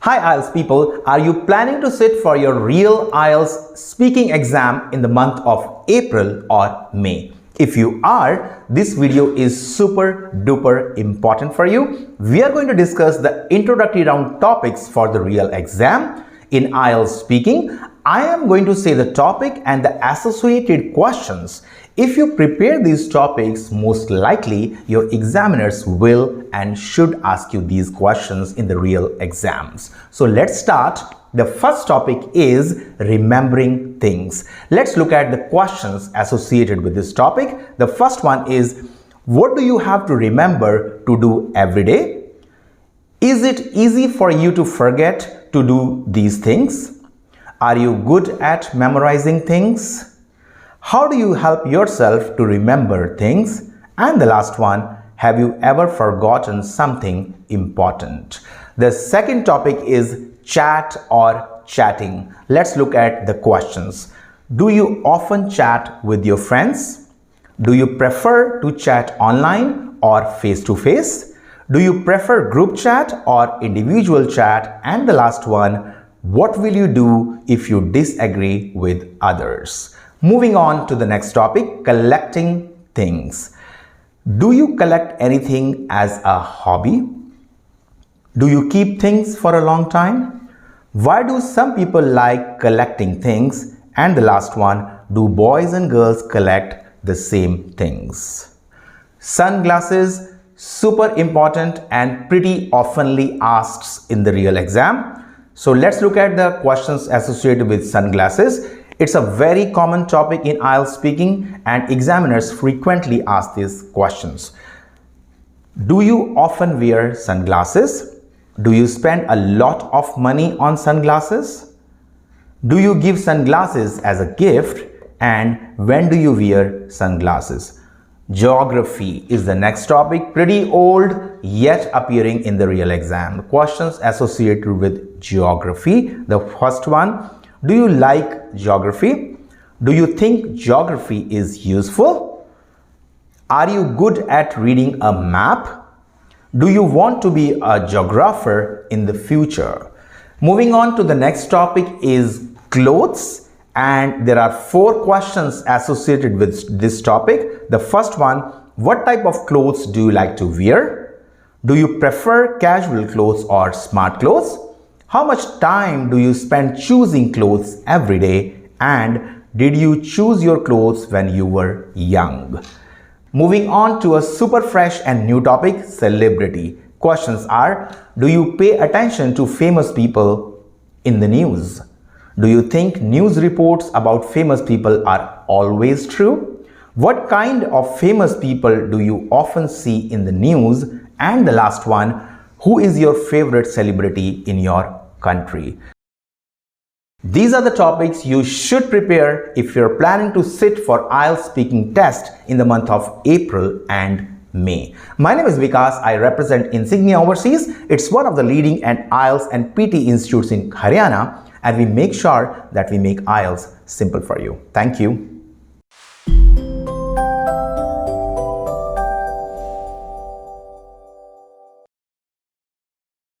Hi IELTS people, are you planning to sit for your real IELTS speaking exam in the month of April or May? If you are, this video is super duper important for you. We are going to discuss the introductory round topics for the real exam. In IELTS speaking, I am going to say the topic and the associated questions. If you prepare these topics, most likely your examiners will and should ask you these questions in the real exams. So let's start. The first topic is remembering things. Let's look at the questions associated with this topic. The first one is, what do you have to remember to do every day? Is it easy for you to forget to do these things? Are you good at memorizing things? How do you help yourself to remember things? And the last one, have you ever forgotten something important? The second topic is chat or chatting. Let's look at the questions. Do you often chat with your friends? Do you prefer to chat online or face-to-face? Do you prefer group chat or individual chat? And the last one, what will you do if you disagree with others? Moving on to the next topic, collecting things. Do you collect anything as a hobby? Do you keep things for a long time? Why do some people like collecting things? And the last one, do boys and girls collect the same things? Sunglasses, super important and pretty oftenly asked in the real exam. So let's look at the questions associated with sunglasses. It's a very common topic in IELTS speaking and examiners frequently ask these questions. Do you often wear sunglasses? Do you spend a lot of money on sunglasses? Do you give sunglasses as a gift? And when do you wear sunglasses? Geography is the next topic, pretty old yet appearing in the real exam. Questions associated with geography. The first one, do you like geography? Do you think geography is useful? Are you good at reading a map? Do you want to be a geographer in the future? Moving on to the next topic is clothes, and there are 4 questions associated with this topic. The first one, what type of clothes do you like to wear? Do you prefer casual clothes or smart clothes? How much time do you spend choosing clothes every day? And did you choose your clothes when you were young? Moving on to a super fresh and new topic, celebrity. Questions are, do you pay attention to famous people in the news? Do you think news reports about famous people are always true? What kind of famous people do you often see in the news? And the last one, who is your favorite celebrity in your country? These are the topics you should prepare if you're planning to sit for IELTS speaking test in the month of April and May. My name is Vikas. I represent Insignia Overseas. It's one of the leading IELTS and PT institutes in Haryana, and we make sure that we make IELTS simple for you. Thank you.